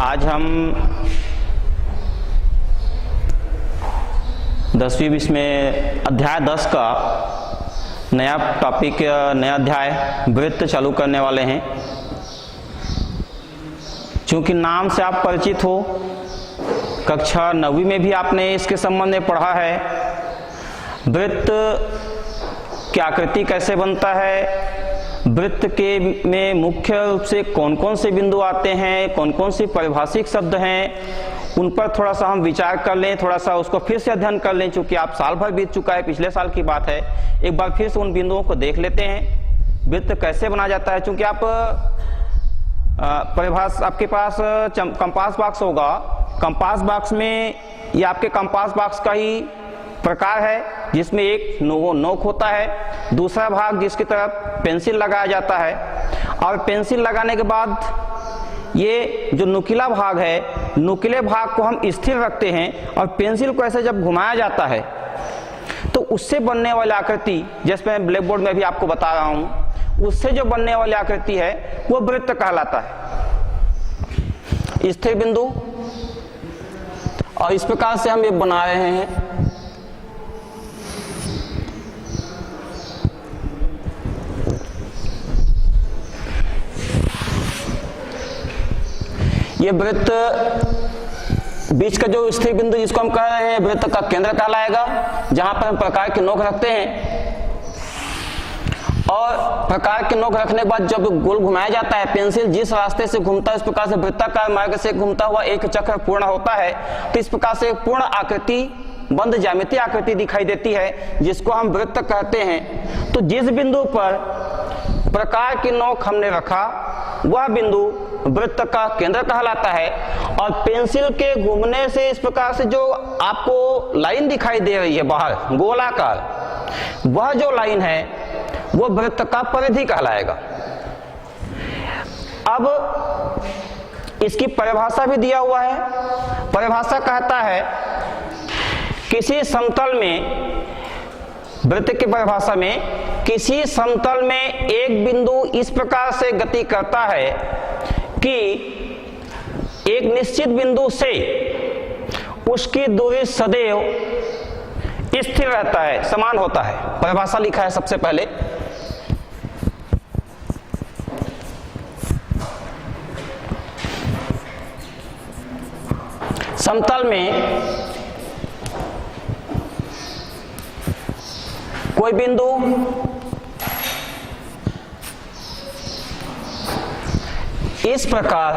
आज हम 10वीं विषय में अध्याय 10 का नया टॉपिक, नया अध्याय वृत्त चालू करने वाले हैं। क्योंकि नाम से आप परिचित हो, कक्षा 9वीं में भी आपने इसके संबंध में पढ़ा है। वृत्त की आकृति कैसे बनता है, वृत्त के में मुख्य रूप से कौन कौन से बिंदु आते हैं, कौन कौन सी परिभाषिक शब्द हैं, उन पर थोड़ा सा हम विचार कर लें, थोड़ा सा उसको फिर से अध्ययन कर लें। चूंकि आप साल भर बीत चुका है, पिछले साल की बात है, एक बार फिर से उन बिंदुओं को देख लेते हैं। वृत्त कैसे बना जाता है, चूंकि आप परिभाषा, आपके पास कंपास बॉक्स होगा, कंपास बॉक्स में ये आपके कंपास बॉक्स का ही प्रकार है, जिसमें एक नोक होता है, दूसरा भाग जिसकी तरफ पेंसिल लगाया जाता है, और पेंसिल लगाने के बाद ये जो नुकीला भाग है, नुकीले भाग को हम स्थिर रखते हैं, और पेंसिल को ऐसे जब घुमाया जाता है तो उससे बनने वाली आकृति, जैसे मैं ब्लैक बोर्ड में भी आपको बता रहा हूं, उससे जो बनने वाली आकृति है वो वृत्त कहलाता है। स्थिर बिंदु, और इस प्रकार से हम ये बना रहे हैं। ये वृत्त बीच का जो स्थिर बिंदु जिसको हम कह रहे हैं, वृत्त का केंद्र कहलाएगा, जहां पर हम प्रकार की नोक रखते हैं। और प्रकार की नोक रखने के बाद जब गोल घुमाया जाता है, पेंसिल जिस रास्ते से घूमता है, इस प्रकार से वृत्ताकार मार्ग से घूमता हुआ एक चक्र पूर्ण होता है। तो इस प्रकार से पूर्ण आकृति, बंद ज्यामितीय आकृति दिखाई देती है, जिसको हम वृत्त कहते हैं। तो जिस बिंदु पर प्रकार की नोक हमने रखा, वह बिंदु वृत्त का केंद्र कहलाता है। और पेंसिल के घूमने से इस प्रकार से जो आपको लाइन दिखाई दे रही है बाहर गोलाकार, वह जो लाइन है वो वृत्त का परिधि कहलाएगा। अब इसकी परिभाषा भी दिया हुआ है। परिभाषा कहता है किसी समतल में, वृत्त की परिभाषा में, किसी समतल में एक बिंदु इस प्रकार से गति करता है कि एक निश्चित बिंदु से उसकी दूरी सदैव स्थिर रहता है, समान होता है। परिभाषा लिखा है सबसे पहले, समतल में कोई बिंदु इस प्रकार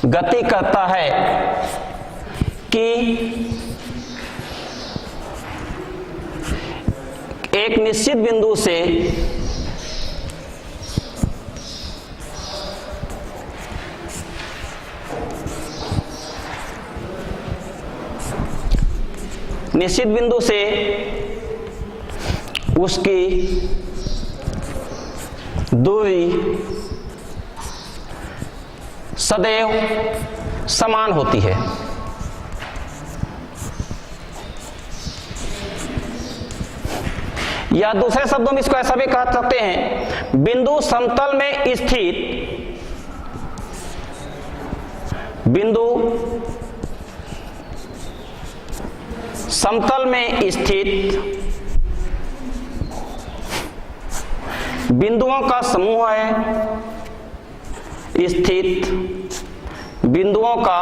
गति करता है कि एक निश्चित बिंदु से उसकी दूरी सदैव समान होती है। या दूसरे शब्दों में इसको ऐसा भी कह सकते हैं, बिंदु समतल में स्थित बिंदुओं का समूह है। स्थित बिंदुओं का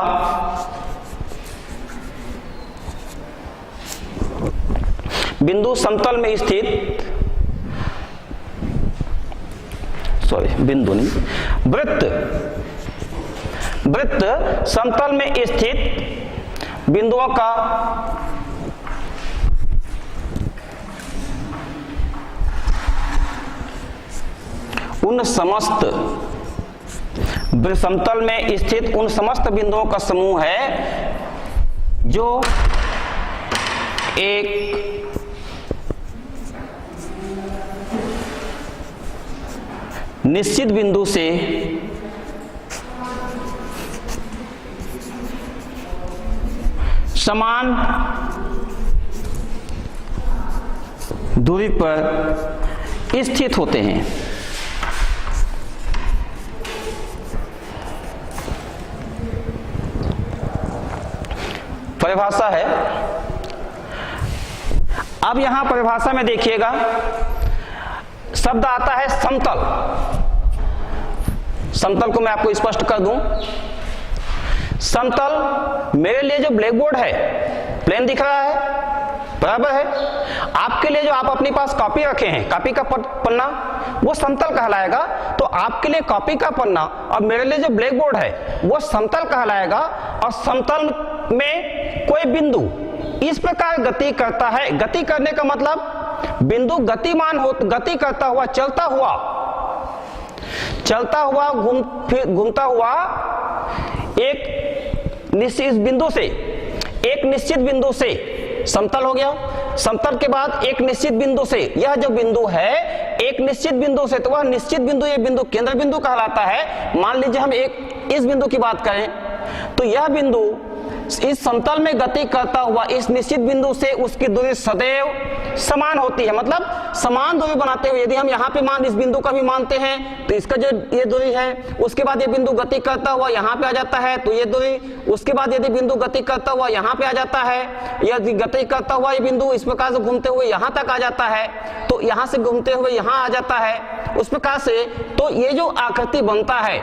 बिंदु समतल में स्थित, बिंदु नहीं, वृत्त समतल में स्थित बिंदुओं का उन समस्त समतल में स्थित उन समस्त बिंदुओं का समूह है जो एक निश्चित बिंदु से समान दूरी पर स्थित होते हैं। परिभाषा है। अब यहां परिभाषा में देखिएगा शब्द आता है समतल। समतल को मैं आपको स्पष्ट कर दूं। समतल मेरे लिए जो ब्लैक बोर्ड है, प्लेन दिख रहा है, बराबर है। आपके लिए जो आप अपने पास कॉपी रखे हैं, कॉपी का पन्ना, वो समतल कहलाएगा। तो आपके लिए कॉपी का पन्ना और मेरे लिए जो ब्लैक बोर्ड है वो समतल कहलाएगा। और समतल में कोई बिंदु इस प्रकार गति करता है। गति करने का मतलब बिंदु गतिमान हो, गति करता हुआ, चलता हुआ घूमता हुआ एक निश्चित बिंदु से समतल हो गया। समतल के बाद एक निश्चित बिंदु से, यह जो बिंदु है एक निश्चित बिंदु से, तो वह निश्चित बिंदु, ये बिंदु केंद्र बिंदु कहलाता है। मान लीजिए हम एक इस बिंदु की बात करें तो यह बिंदु इस समतल में गति करता हुआ इस निश्चित बिंदु से उसकी दूरी सदैव समान होती है। मतलब समान दूरी बनाते हुए, यदि हम यहाँ पे मान इस बिंदु का भी मानते हैं तो इसका जो ये दूरी है, उसके बाद ये बिंदु गति करता हुआ यहाँ पे आ जाता है तो ये दूरी, उसके बाद यदि बिंदु गति करता हुआ यहाँ पे आ जाता है, यदि गति करता हुआ ये बिंदु इस प्रकार से घूमते हुए यहाँ तक आ जाता है, तो यहाँ से घूमते हुए यहाँ आ जाता है, उस प्रकार से। तो ये जो आकृति बनता है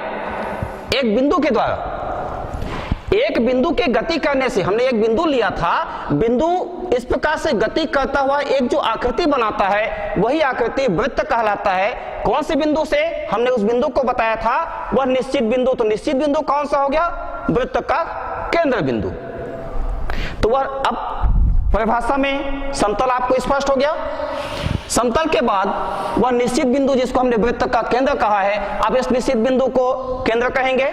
एक बिंदु के द्वारा, एक बिंदु के गति करने से, हमने एक बिंदु लिया था, बिंदु इस प्रकार से गति करता हुआ एक जो आकृति बनाता है वही आकृति वृत्त कहलाता है। कौन से बिंदु से? हमने उस बिंदु को बताया था, वह निश्चित बिंदु। तो निश्चित बिंदु कौन सा हो गया? वृत्त का केंद्र बिंदु। तो वह अब परिभाषा में समतल आपको स्पष्ट हो गया। समतल के बाद वह निश्चित बिंदु जिसको हमने वृत्त का केंद्र कहा है, अब इस निश्चित बिंदु को केंद्र कहेंगे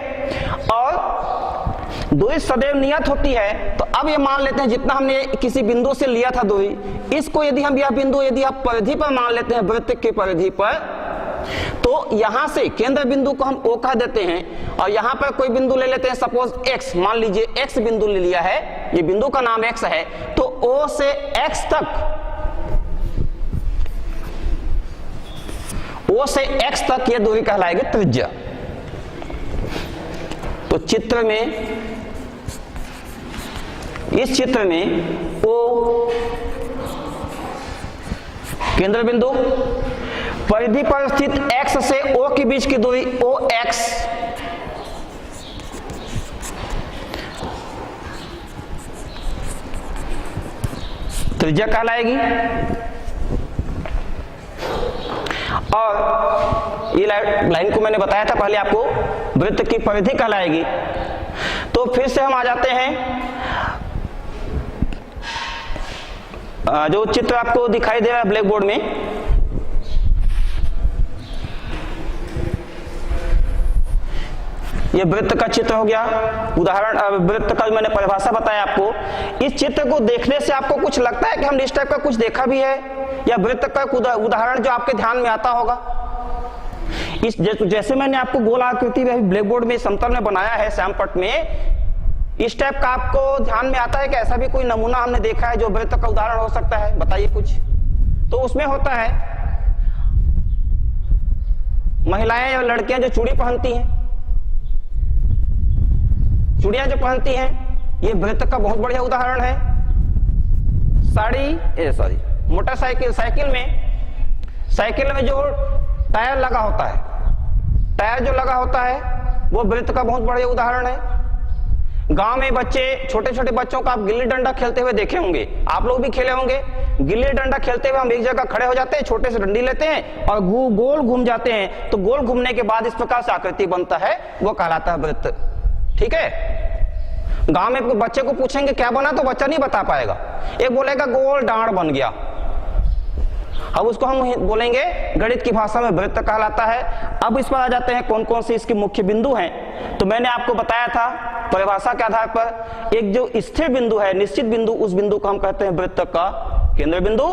और दूरी सदैव नियत होती है। तो अब ये मान लेते हैं जितना हमने किसी बिंदु से लिया था दूरी, इसको यदि हम यह बिंदु यदि आप परिधि पर मान लेते हैं, वृत्त की परिधि पर, तो यहां से केंद्र बिंदु को हम O कह देते हैं और यहां पर कोई बिंदु ले लेते हैं, सपोज X, मान लीजिए X बिंदु ले लिया है, ये बिंदु का नाम X है। तो O से X तक ये दूरी कहलाएगी त्रिज्या। तो चित्र में, इस चित्र में O केंद्र बिंदु, परिधि पर स्थित X से O के बीच की दूरी OX, त्रिज्या कहलाएगी। और ये लाइन को मैंने बताया था पहले आपको, वृत्त की परिधि कहलाएगी। तो फिर से हम आ जाते हैं, जो चित्र आपको दिखाई दे रहा है ब्लैक बोर्ड में, ये वृत्त का चित्र हो गया। उदाहरण, वृत्त का मैंने परिभाषा बताया आपको। इस चित्र को देखने से आपको कुछ लगता है कि हमने इस टाइप का कुछ देखा भी है, या वृत्त का उदाहरण जो आपके ध्यान में आता होगा? इस जैसे मैंने आपको गोल आकृति ब्लैक बोर्ड में समतल में बनाया है श्यामपट्ट में, इस टाइप का आपको ध्यान में आता है कि ऐसा भी कोई नमूना हमने देखा है जो वृत्त का उदाहरण हो सकता है? बताइए कुछ। तो उसमें होता है महिलाएं या लड़कियां जो चूड़ी पहनती हैं, चूड़ियां जो पहनती हैं, ये वृत्त का बहुत बढ़िया उदाहरण है। मोटरसाइकिल, साइकिल में जो टायर लगा होता है, टायर जो लगा होता है वो वृत्त का बहुत बढ़िया उदाहरण है। गांव में बच्चे, छोटे छोटे बच्चों को आप गिल्ली डंडा खेलते हुए देखे होंगे, आप लोग भी खेले होंगे। गिल्ली डंडा खेलते हुए हम एक जगह खड़े हो जाते हैं, छोटे से डंडी लेते हैं और गोल घूम जाते हैं। तो गोल घूमने के बाद इस प्रकार से आकृति बनता है, वो कहलाता है वृत्त। ठीक है। गांव में बच्चे को पूछेंगे क्या बना, तो बच्चा नहीं बता पाएगा, एक बोलेगा गोल डांड बन गया। अब उसको हम बोलेंगे गणित की भाषा में वृत्त कहलाता है। अब इस पर आ जाते हैं कौन कौन से इसके मुख्य बिंदु हैं। तो मैंने आपको बताया था परिभाषा के आधार पर, एक जो स्थिर बिंदु है, निश्चित बिंदु, उस बिंदु को हम कहते हैं वृत्त का केंद्र बिंदु।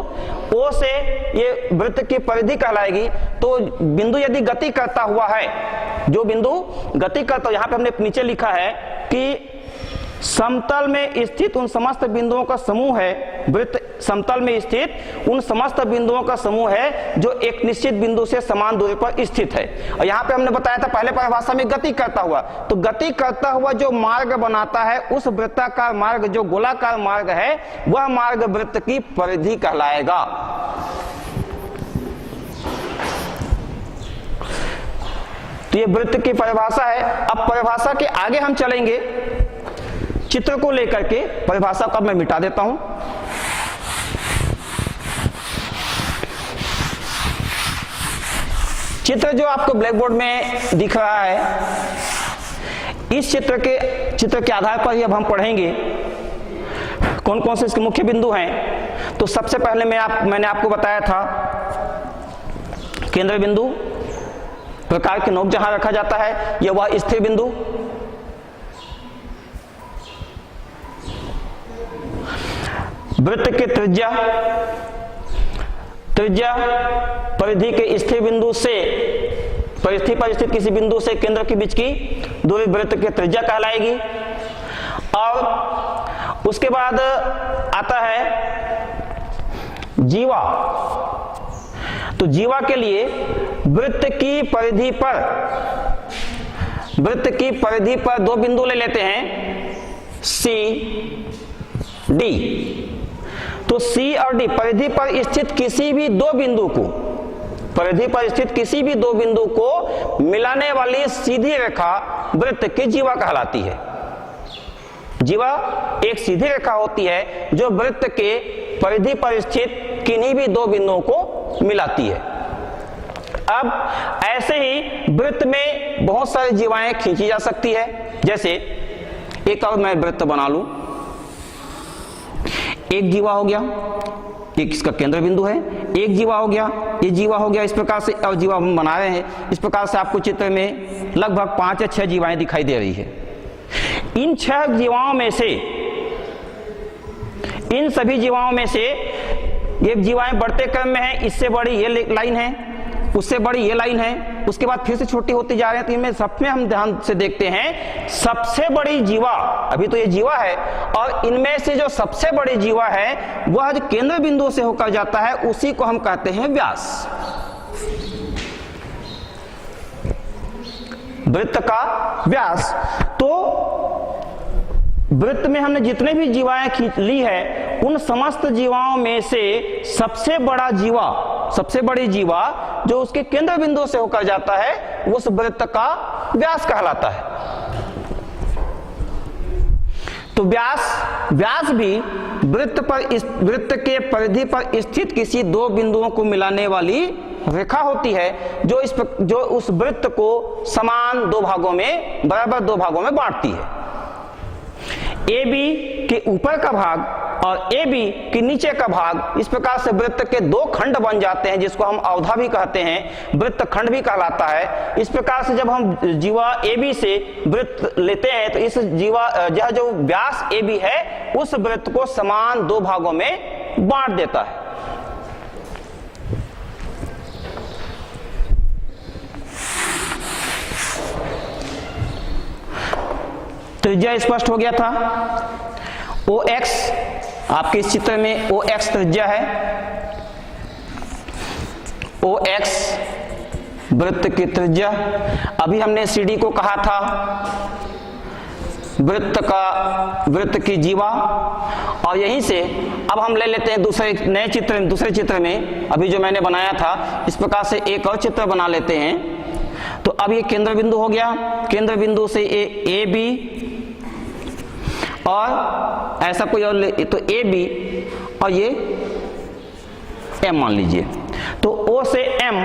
O से ये वृत्त की परिधि कहलाएगी। तो बिंदु यदि गति करता हुआ है, जो बिंदु गति करता, यहां पे हमने नीचे लिखा है कि समतल में स्थित उन समस्त बिंदुओं का समूह है वृत्त समतल में स्थित उन समस्त बिंदुओं का समूह है जो एक निश्चित बिंदु से समान दूरी पर स्थित है। और यहाँ पे हमने बताया था पहले परिभाषा में गति करता हुआ, तो गति करता हुआ जो मार्ग बनाता है उस वृत्ताकार मार्ग, जो गोलाकार मार्ग है, वह मार्ग वृत्त की परिधि कहलाएगा। तो ये वृत्त की परिभाषा है। अब परिभाषा के आगे हम चलेंगे चित्र को लेकर के। परिभाषा को मैं मिटा देता हूं। चित्र जो आपको ब्लैक बोर्ड में दिख रहा है, इस चित्र के आधार पर ही अब हम पढ़ेंगे कौन कौन से इसके मुख्य बिंदु हैं। तो सबसे पहले मैंने आपको बताया था केंद्र बिंदु, प्रकार की नोक जहां रखा जाता है, यह वह स्थिर बिंदु, वृत्त के त्रिज्या परिधि के स्थिर बिंदु से परिधि पर स्थित किसी बिंदु से केंद्र के बीच की दूरी वृत्त की त्रिज्या कहलाएगी। और उसके बाद आता है जीवा। तो जीवा के लिए वृत्त की परिधि पर दो बिंदु ले लेते हैं, सी डी। तो सी और डी परिधि पर स्थित किसी भी दो बिंदु को मिलाने वाली सीधी रेखा वृत्त की जीवा कहलाती है। जीवा एक सीधी रेखा होती है जो वृत्त के परिधि पर स्थित किन्हीं भी दो बिंदुओं को मिलाती है। अब ऐसे ही वृत्त में बहुत सारी जीवाएं खींची जा सकती है। जैसे एक और मैं वृत्त बना लूं, एक जीवा हो गया, एक इसका केंद्र बिंदु है, एक जीवा हो गया, ये जीवा हो गया। इस प्रकार से और जीवा हम बना रहे हैं। इस प्रकार से आपको चित्र में लगभग 5 या 6 जीवाएं दिखाई दे रही है। इन 6 जीवाओं में से, इन सभी जीवाओं में से ये जीवाएं बढ़ते क्रम में है। इससे बड़ी ये लाइन है, उससे बड़ी ये लाइन है, उसके बाद फिर से छोटी होती जा रही है। तो इनमें सबसे हम ध्यान से देखते हैं, सबसे बड़ी जीवा, अभी तो ये जीवा है, और इनमें से जो सबसे बड़ी जीवा है वह जो केंद्र बिंदु से होकर जाता है उसी को हम कहते हैं व्यास। वृत्त का व्यास। तो वृत्त में हमने जितने भी जीवाएं खींच ली है, उन समस्त जीवाओं में से सबसे बड़ी जीवा जो उसके केंद्र बिंदु से होकर जाता है उस वृत्त का व्यास कहलाता है। तो व्यास भी वृत्त के परिधि पर स्थित किसी दो बिंदुओं को मिलाने वाली रेखा होती है जो उस वृत्त को समान बराबर दो भागों में बांटती है। ए बी के ऊपर का भाग और ए बी के नीचे का भाग, इस प्रकार से वृत्त के दो खंड बन जाते हैं, जिसको हम अवधा भी कहते हैं, वृत्त खंड भी कहलाता है। इस प्रकार से जब हम जीवा ए बी से वृत्त लेते हैं तो इस यह जो व्यास ए बी है उस वृत्त को समान दो भागों में बांट देता है। त्रिज्या स्पष्ट हो गया था। OX आपके इस चित्र में OX त्रिज्या है। OX वृत्त की त्रिज्या। अभी हमने CD को कहा था वृत्त की जीवा। और यहीं से अब हम ले लेते हैं दूसरे चित्र में अभी जो मैंने बनाया था, इस प्रकार से एक और चित्र बना लेते हैं। तो अब ये केंद्र बिंदु हो गया, केंद्र बिंदु से ए बी और ऐसा कोई और तो ए बी और ये एम मान लीजिए। तो ओ से एम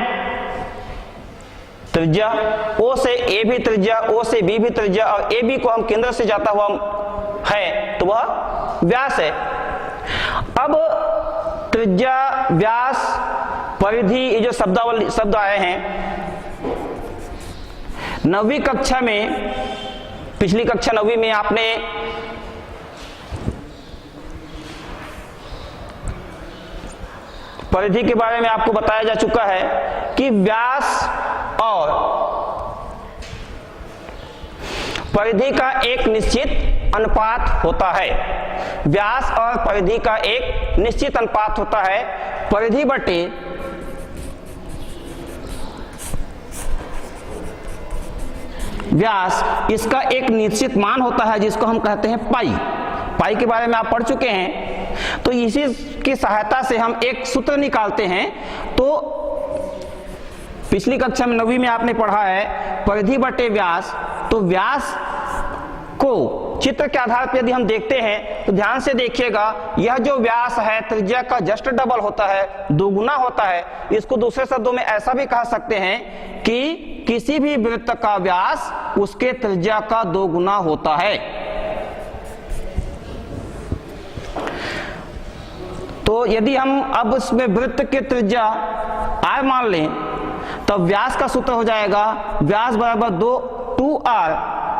त्रिज्या, ओ से ए भी त्रिज्या, ओ से बी भी त्रिज्या, और ए बी को हम केंद्र से जाता हुआ है तो वह व्यास है। अब त्रिज्या, व्यास, परिधि, ये जो शब्द आए हैं 9वीं कक्षा में, पिछली कक्षा 9वीं में आपने परिधि के बारे में आपको बताया जा चुका है कि व्यास और परिधि का एक निश्चित अनुपात होता है। व्यास और परिधि का एक निश्चित अनुपात होता है, परिधि बटे व्यास, इसका एक निश्चित मान होता है जिसको हम कहते हैं पाई। पाई के बारे में आप पढ़ चुके हैं। तो इसी की सहायता से हम एक सूत्र निकालते हैं। तो पिछली कक्षा में 9वीं में आपने पढ़ा है परिधि बटे व्यास। तो व्यास को चित्र के आधार पर यदि हम देखते हैं तो ध्यान से देखिएगा, यह जो व्यास है त्रिज्या का जस्ट डबल होता है, दोगुना होता है। इसको दूसरे शब्दों में ऐसा भी कह सकते हैं कि किसी भी वृत्त का व्यास उसके त्रिज्या का दोगुना होता है। तो यदि हम अब इसमें वृत्त के त्रिज्या r मान लें, तब व्यास का सूत्र हो जाएगा व्यास बराबर 2r,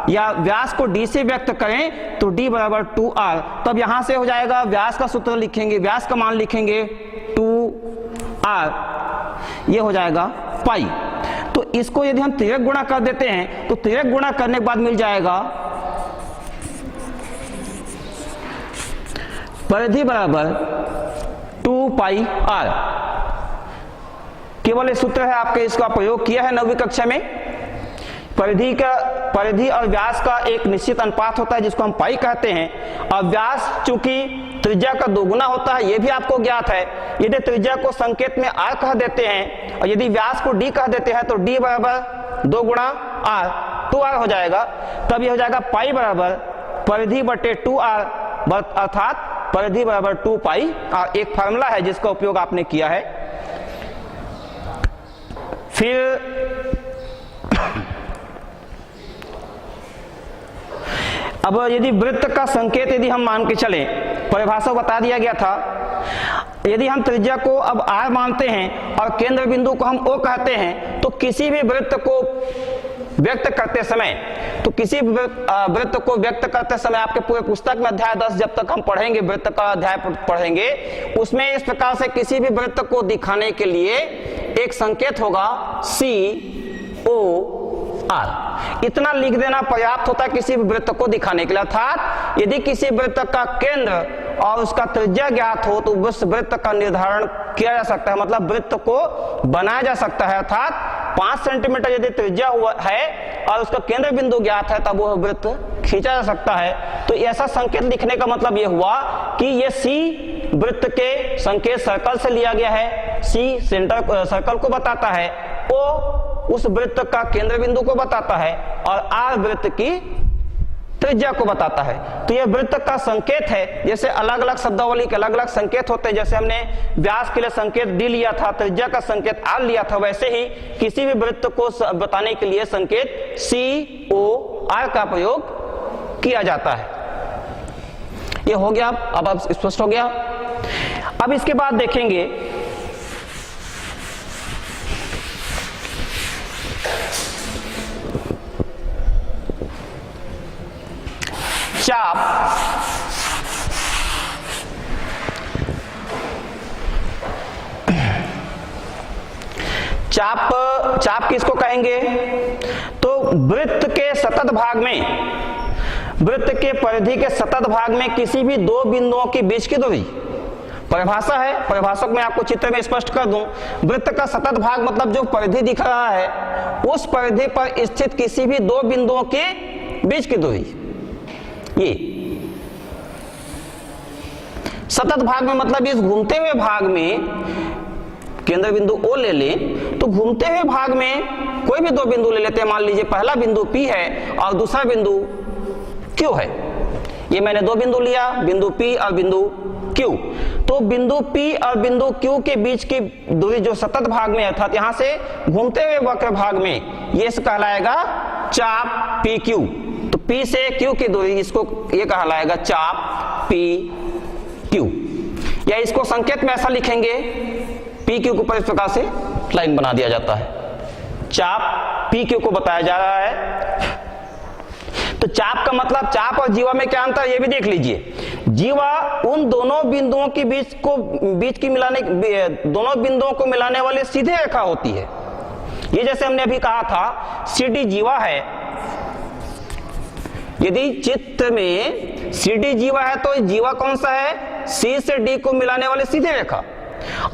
या व्यास को d से व्यक्त करें तो d बराबर 2r। तब यहां से हो जाएगा व्यास का सूत्र लिखेंगे, व्यास का मान लिखेंगे 2r, ये हो जाएगा पाई। तो इसको यदि हम तिर्यक गुणा कर देते हैं तो तिर्यक गुणा करने के बाद मिल जाएगा परिधि बराबर 2 पाई r। केवल ये सूत्र है, आपके इसका प्रयोग किया है 9वीं कक्षा में। परिधि और व्यास का एक निश्चित अनुपात होता है जिसको हम पाई कहते हैं, और व्यास चूंकि त्रिज्या का दोगुना होता है, यह भी आपको ज्ञात है। यदि त्रिज्या को संकेत में r कह देते हैं और यदि व्यास को d कह देते हैं तो d बराबर 2 गुणा r, 2r हो जाएगा। तब यह हो जाएगा पाई बराबर परिधि बटे 2r, अर्थात परिधि बराबर 2 पाई r। एक फार्मूला है जिसका उपयोग आपने किया है। फिर अब यदि वृत्त का संकेत यदि हम मान के चलें, परिभाषा बता दिया गया था, यदि हम त्रिज्या को अब r मानते हैं और केंद्र बिंदु को हम O कहते हैं, तो किसी भी वृत्त को व्यक्त करते समय, तो किसी वृत्त को व्यक्त करते समय आपके पूरे पुस्तक में अध्याय 10 जब तक हम पढ़ेंगे, वृत्त का अध्याय पढ़ेंगे, उसमें इस प्रकार से किसी भी वृत्त को दिखाने के लिए एक संकेत होगा COR। इतना लिख देना पर्याप्त होता है किसी भी वृत्त को दिखाने के लिए। अर्थात यदि किसी वृत्त का केंद्र और उसका त्रिज्या ज्ञात हो तो उस वृत्त का निर्धारण किया जा सकता है, मतलब वृत्त को बनाया जा सकता है। अर्थात 5 सेंटीमीटर यदि त्रिज्या हुआ है और उसका केंद्र बिंदु ज्ञात है, तब वह वृत्त खींचा जा सकता है। तो ऐसा संकेत लिखने का मतलब यह हुआ कि यह C वृत्त के संकेत सर्कल से लिया गया है, C सेंटर सर्कल को बताता है, O उस वृत्त का केंद्र बिंदु को बताता है, और R वृत्त की त्रिज्या को बताता है। तो यह वृत्त का संकेत है। जैसे अलग अलग शब्दावली के अलग अलग संकेत होते हैं, जैसे हमने व्यास के लिए संकेत d लिया था, त्रिज्या का संकेत r लिया था, वैसे ही किसी भी वृत्त को बताने के लिए संकेत COR का प्रयोग किया जाता है। यह हो गया, अब स्पष्ट हो गया। अब इसके बाद देखेंगे चाप। चाप किसको कहेंगे? तो वृत्त के सतत भाग में, वृत्त के परिधि के सतत भाग में किसी भी दो बिंदुओं के बीच की दूरी, परिभाषा है, परिभाषा को मैं आपको चित्र में स्पष्ट कर दूं। वृत्त का सतत भाग मतलब जो परिधि दिख रहा है, उस परिधि पर स्थित किसी भी दो बिंदुओं के बीच की दूरी। ये सतत भाग में मतलब इस घूमते हुए भाग में केंद्र बिंदु O ले लें, तो घूमते हुए भाग में कोई भी दो बिंदु ले लेते हैं। मान लीजिए पहला बिंदु P है और दूसरा बिंदु Q है। ये मैंने दो बिंदु लिया, बिंदु P और बिंदु Q। तो बिंदु P और बिंदु Q के बीच की दूरी जो सतत भाग में है, अर्थात यहां से घूमते हुए वक्र भाग में, ये कहलाएगा चाप PQ। तो P से Q की दूरी, इसको ये कहलाएगा चाप PQ। या इसको संकेत में ऐसा लिखेंगे, PQ को इस प्रकार से लाइन बना दिया जाता है, चाप PQ को बताया जा रहा है। तो चाप का मतलब, चाप और जीवा में क्या अंतर है ये भी देख लीजिए। जीवा उन दोनों बिंदुओं के बीच की दोनों बिंदुओं को मिलाने वाली सीधी रेखा होती है। ये जैसे हमने अभी कहा था CD जीवा है, यदि चित्र में CD जीवा है तो जीवा कौन सा है? C से D को मिलाने वाली सीधी रेखा।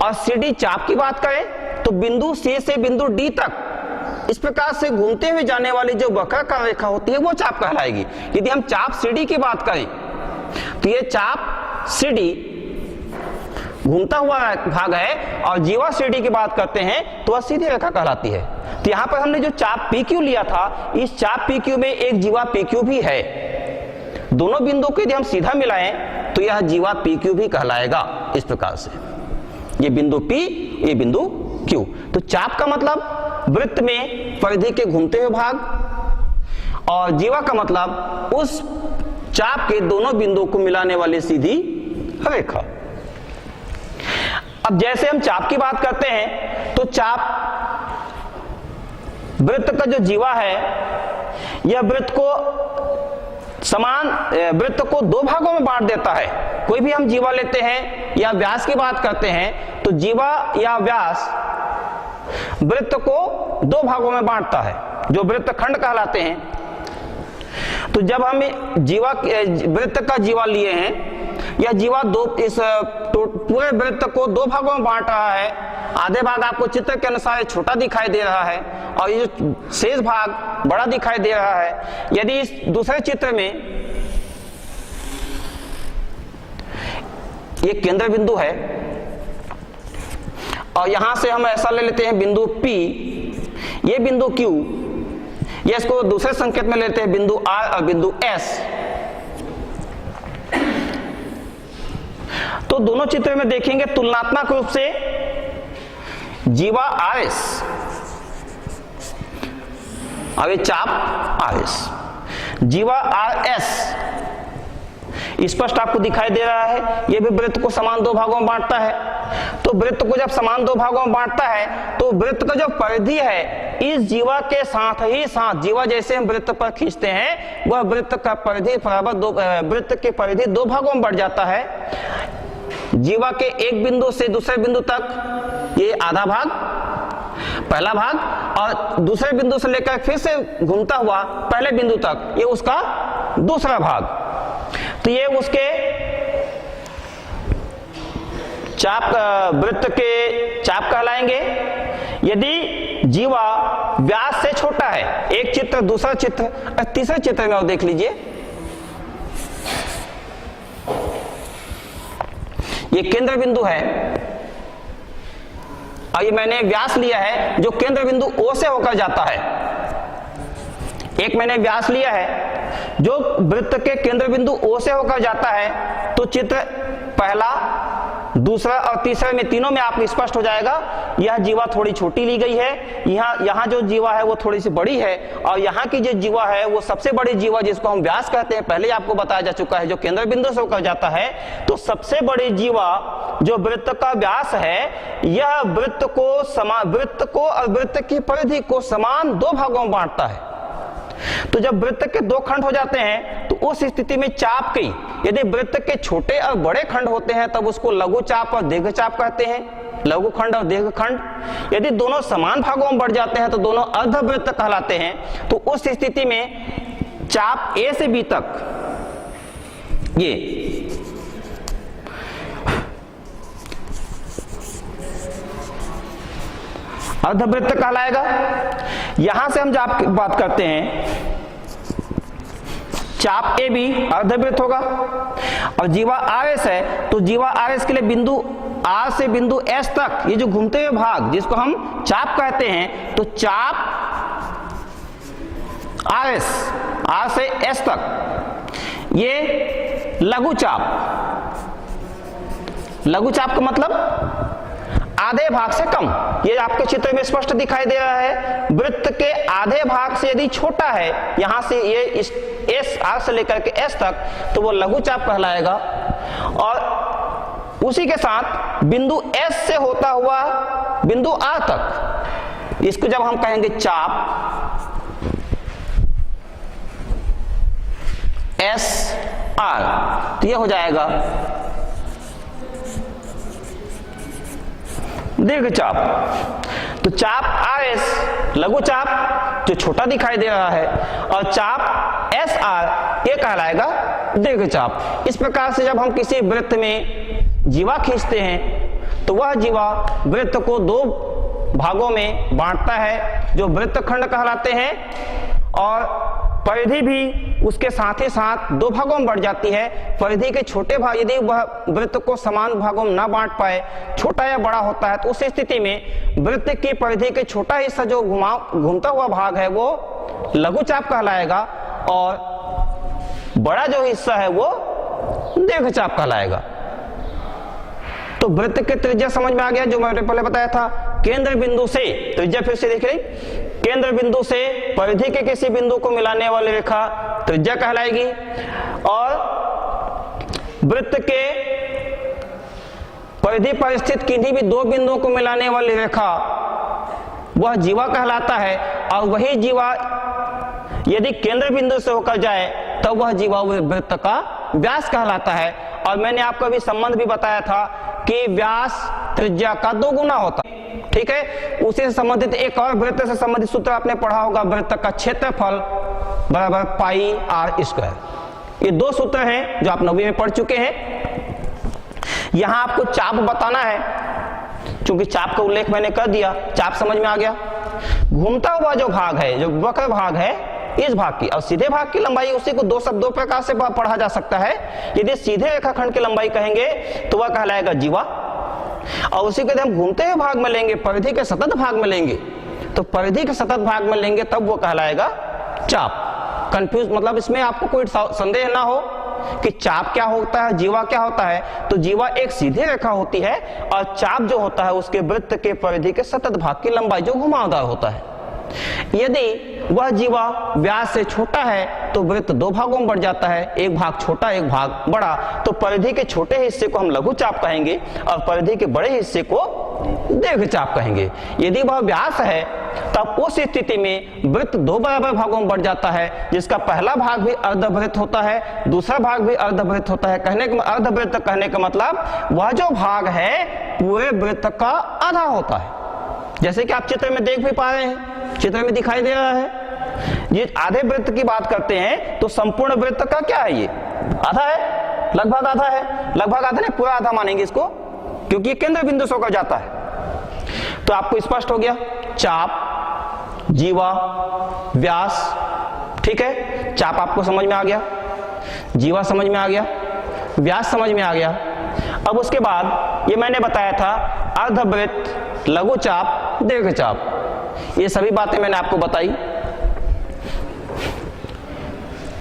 और CD चाप की बात करें तो बिंदु C से बिंदु D तक इस प्रकार से घूमते हुए जाने वाली जो वक्राकार रेखा होती है वो चाप कहलाएगी। यदि हम चाप CD की बात करें तो ये चाप CD घूमता हुआ भाग है और जीवा CD की बात करते हैं तो वह सीधी रेखा कहलाती है। तो यहां पर हमने जो चाप PQ लिया था, इस चाप PQ में एक जीवा PQ भी है। दोनों बिंदुओं को यदि हम सीधा मिलाएं तो यह जीवा PQ भी कहलाएगा। इस प्रकार से ये बिंदु P, ये बिंदु Q। तो चाप का मतलब वृत्त में परिधि के घूमते हुए भाग और जीवा का मतलब उस चाप के दोनों बिंदुओं को मिलाने वाली सीधी रेखा। अब जैसे हम चाप की बात करते हैं तो चाप वृत्त का जो जीवा है यह वृत्त को दो भागों में बांट देता है। कोई भी हम जीवा लेते हैं या व्यास की बात करते हैं तो जीवा या व्यास वृत्त को दो भागों में बांटता है जो वृत्त खंड कहलाते हैं। तो जब हम वृत्त का जीवा लिए हैं, यह जीवा पूरे वृत्त को दो भागों में बांट रहा है। आधे भाग आपको चित्र के अनुसार छोटा दिखाई दे रहा है और ये जो शेष भाग बड़ा दिखाई दे रहा है। यदि इस दूसरे चित्र में ये केंद्र बिंदु है और यहां से हम ऐसा ले लेते हैं बिंदु P, ये बिंदु Q, ये इसको दूसरे संकेत में लेते हैं बिंदु R और बिंदु S। तो दोनों चित्र में देखेंगे तुलनात्मक रूप से जीवा RS और ये चाप RS, जीवा RS स्पष्ट आपको दिखाई दे रहा है। यह भी वृत्त को समान दो भागों में बांटता है। तो वृत्त को जब समान दो भागों में बांटता है तो वृत्त का जो परिधि है इस जीवा के साथ ही साथ, जीवा जैसे हम वृत्त पर खींचते हैं वह वृत्त का परिधि वृत्त के परिधि दो भागों में बढ़ जाता है। जीवा के एक बिंदु से दूसरे बिंदु तक ये आधा भाग, पहला भाग, और दूसरे बिंदु से लेकर फिर से घूमता हुआ पहले बिंदु तक ये उसका दूसरा भाग। तो ये उसके वृत्त के चाप कहलाएंगे। यदि जीवा व्यास से छोटा है, एक चित्र दूसरा चित्र तीसरे चित्र में और देख लीजिए, ये केंद्र बिंदु है और ये मैंने व्यास लिया है जो केंद्र बिंदु O से होकर जाता है। एक मैंने व्यास लिया है जो वृत्त के केंद्र बिंदु O से होकर जाता है। तो चित्र पहला, दूसरा और तीसरे में तीनों में आपको स्पष्ट हो जाएगा यह जीवा थोड़ी छोटी ली गई है, यहाँ जो जीवा है वो थोड़ी सी बड़ी है और यहाँ की जो जीवा है वो सबसे बड़ी जीवा जिसको हम व्यास कहते हैं, पहले आपको बताया जा चुका है, जो केंद्र बिंदु से होकर जाता है। तो सबसे बड़ी जीवा जो वृत्त का व्यास है यह वृत्त को और वृत्त की परिधि को समान दो भागों में बांटता है। तो जब वृत्त के दो खंड हो जाते हैं तो उस स्थिति में चाप की, यदि वृत्त के छोटे और बड़े खंड होते हैं तब उसको लघु चाप और दीर्घ चाप कहते हैं, लघु खंड और दीर्घ खंड। यदि दोनों समान भागों में बढ़ जाते हैं तो दोनों अर्धवृत्त कहलाते हैं। तो उस स्थिति में चाप A से B तक ये अर्धवृत्त कहलाएगा। यहां से हम चाप की बात करते हैं, चाप AB अर्धवृत्त होगा और जीवा RS है तो जीवा RS के लिए बिंदु R से बिंदु S तक ये जो घूमते हुए भाग जिसको हम चाप कहते हैं, तो चाप RS, R से S तक ये लघु चाप। लघु चाप का मतलब आधे भाग से कम। ये आपके चित्र में स्पष्ट दिखाई दे रहा है। वृत्त के आधे भाग से यदि छोटा है, यहां से ये इस S, R से लेकर के S तक, तो वो लघु चाप कहलाएगा। और उसी के साथ बिंदु S से होता हुआ बिंदु R तक, इसको जब हम कहेंगे चाप S R, तो ये हो जाएगा दीर्घ चाप। तो चाप RS लघु चाप जो छोटा दिखाई दे रहा है और चाप SR ये कहलाएगा दीर्घचाप। इस प्रकार से जब हम किसी वृत्त में जीवा खींचते हैं तो वह जीवा वृत्त को दो भागों में बांटता है जो वृत्तखंड कहलाते हैं, और परिधि भी उसके साथ ही साथ दो भागों में बढ़ जाती है। परिधि के छोटे भाग, यदि वह वृत्त को समान भागों में ना बांट पाए, छोटा या बड़ा होता है, तो उस स्थिति में वृत्त की परिधि के छोटा हिस्सा जो घूमता हुआ भाग है वो लघुचाप कहलाएगा, और बड़ा जो हिस्सा है वो दीर्घचाप कहलाएगा। तो वृत्त के त्रिज्या समझ में आ गया, जो मैंने पहले बताया था। केंद्र बिंदु से त्रिज्या फिर से देख रही, केंद्र बिंदु से परिधि के किसी बिंदु को मिलाने वाली रेखा त्रिज्या कहलाएगी, और वृत्त के परिधि पर स्थित किन्हीं भी दो बिंदुओं को मिलाने वाली रेखा वह जीवा कहलाता है, और वही जीवा यदि केंद्र बिंदु से होकर जाए तो वह जीवा वृत्त का व्यास कहलाता है। और मैंने आपको अभी संबंध भी बताया था कि व्यास त्रिज्या का 2 गुना होता है, ठीक है। उसी से संबंधित एक और वृत्त से संबंधित सूत्र आपने पढ़ा होगा, वृत्त का क्षेत्रफल बराबर पाई आर स्क्वायर। ये 2 सूत्र हैं जो आप 9वीं में पढ़ चुके हैं। यहां आपको चाप बताना है, क्योंकि चाप का उल्लेख मैंने कर दिया, चाप समझ में आ गया। घूमता हुआ जो भाग है, जो वक्र भाग है, इस भाग की और सीधे भाग की लंबाई, उसी को दो प्रकार से पढ़ा जा सकता है। यदि सीधे रेखाखंड की लंबाई कहेंगे तो वह कहलाएगा जीवा, और उसी को यदि हम घूमते हुए भाग में लेंगे, परिधि के सतत भाग में लेंगे, तो परिधि के सतत भाग में लेंगे तब वो कहलाएगा चाप। कंफ्यूज मतलब इसमें आपको कोई संदेह ना हो कि चाप क्या होता है, जीवा क्या होता है। तो जीवा एक सीधी रेखा होती है, और चाप जो होता है उसके वृत्त के परिधि के सतत भाग की लंबाई जो घुमावदार होता है। यदि वह जीवा व्यास से छोटा है तो वृत्त 2 भागों में बढ़ जाता है, एक भाग छोटा एक भाग बड़ा। तो परिधि के छोटे हिस्से को हम लघुचाप कहेंगे, और परिधि के बड़े हिस्से को दीर्घचाप कहेंगे। यदि वह व्यास है तब उस स्थिति में वृत्त 2 बराबर भागों में बढ़ जाता है, जिसका पहला भाग भी अर्धवृत्त होता है, दूसरा भाग भी अर्धवृत्त होता है। अर्धवृत्त कहने का मतलब वह जो भाग है पूरे वृत्त का आधा होता है। जैसे कि आप चित्र में देख भी पा रहे हैं, चित्र में दिखाई दे रहा है। ये आधे वृत्त की बात करते हैं तो संपूर्ण वृत्त का क्या है, ये आधा है, लगभग आधा है, लगभग आधा नहीं, पूरा आधा मानेंगे इसको, क्योंकि ये केंद्र बिंदु से होकर जाता है। तो आपको स्पष्ट हो गया, चाप, जीवा, व्यास, ठीक है। चाप आपको समझ में आ गया, जीवा समझ में आ गया, व्यास समझ में आ गया। अब उसके बाद ये मैंने बताया था अर्धवृत्त, लघुचाप, दीर्घचाप, ये सभी बातें मैंने आपको बताई।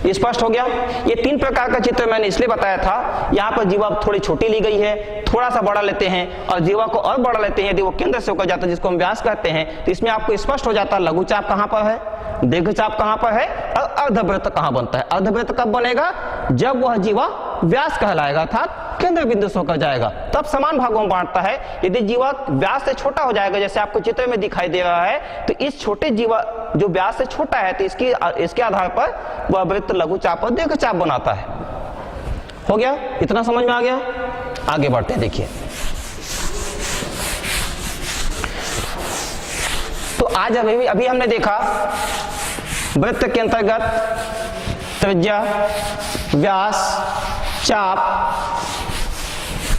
स्पष्ट हो गया। ये 3 प्रकार का चित्र मैंने इसलिए बताया था, यहाँ पर जीवा थोड़ी छोटी ली गई है, थोड़ा सा बड़ा लेते हैं, और जीवा को और बड़ा लेते हैं यदि वो केंद्र से होकर जाता है, जिसको हम व्यास कहते हैं। तो इसमें आपको स्पष्ट हो जाता है लघुचाप कहाँ पर है, दीर्घचाप कहाँ पर है, और अर्धवृत्त कहाँ बनता है। अर्धवृत्त कब बनेगा, जब वह जीवा व्यास कहलाएगा, अर्थात केंद्र बिंदु से होकर जाएगा, तब समान भागों में बांटता है। यदि जीवा व्यास से छोटा हो जाएगा, जैसे आपको चित्र में दिखाई दे रहा है, तो इस छोटे जीवा जो व्यास से छोटा है, तो इसके आधार पर वह वृत्त लघुचाप और दीर्घचाप बनाता है। हो गया, इतना समझ में आ गया। आगे बढ़ते हैं, देखिए। तो आज अभी हमने देखा वृत्त के अंतर्गत त्रिज्या, व्यास, चाप,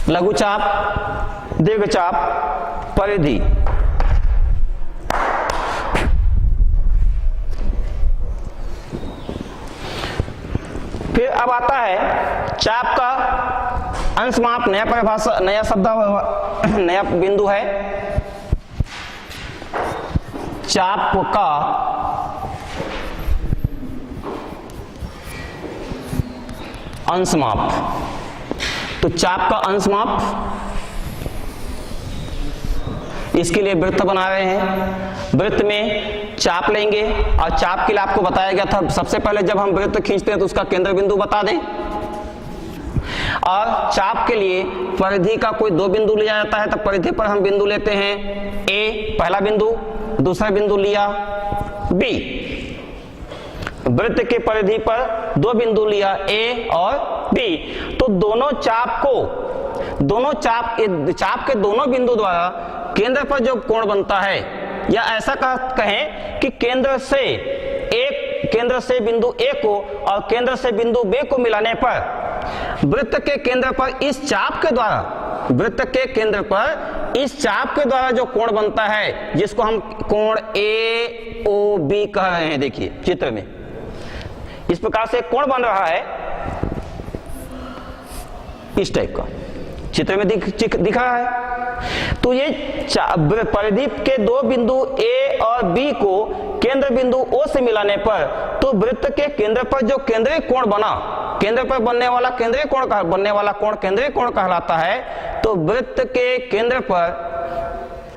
लघुचाप, दीर्घचाप, परिधि। फिर अब आता है चाप का अंश माप, नया परिभाषा, नया शब्द, नया बिंदु है। चाप का अंश माप। तो चाप का अंश माप, इसके लिए वृत्त बना रहे हैं। वृत्त में चाप लेंगे, और चाप के लिए आपको बताया गया था सबसे पहले जब हम वृत्त खींचते हैं तो उसका केंद्र बिंदु बता दें। और चाप के लिए परिधि का कोई 2 बिंदु लिया जाता है, तो परिधि पर हम बिंदु लेते हैं ए, पहला बिंदु, दूसरा बिंदु लिया बी। वृत्त के परिधि पर 2 बिंदु लिया ए और बी। तो दोनों चाप के दोनों बिंदु द्वारा केंद्र पर जो कोण बनता है, या ऐसा कहें कि केंद्र से एक केंद्र से बिंदु ए को और केंद्र से बिंदु बी को मिलाने पर वृत्त के केंद्र पर इस चाप के द्वारा, वृत्त के केंद्र पर इस चाप के द्वारा जो कोण बनता है, जिसको हम कोण ए ओ बी कह रहे हैं, देखिए चित्र में इस प्रकार से कोण बन रहा है, इस टाइप का चित्र में दिख रहा है। तो ये परिधि के दो बिंदु ए और बी को केंद्र बिंदु ओ से मिलाने पर तो वृत्त के केंद्र पर जो केंद्रीय कोण बना, केंद्र पर बनने वाला केंद्रीय कोण केंद्रीय कोण कहलाता है। तो वृत्त के केंद्र पर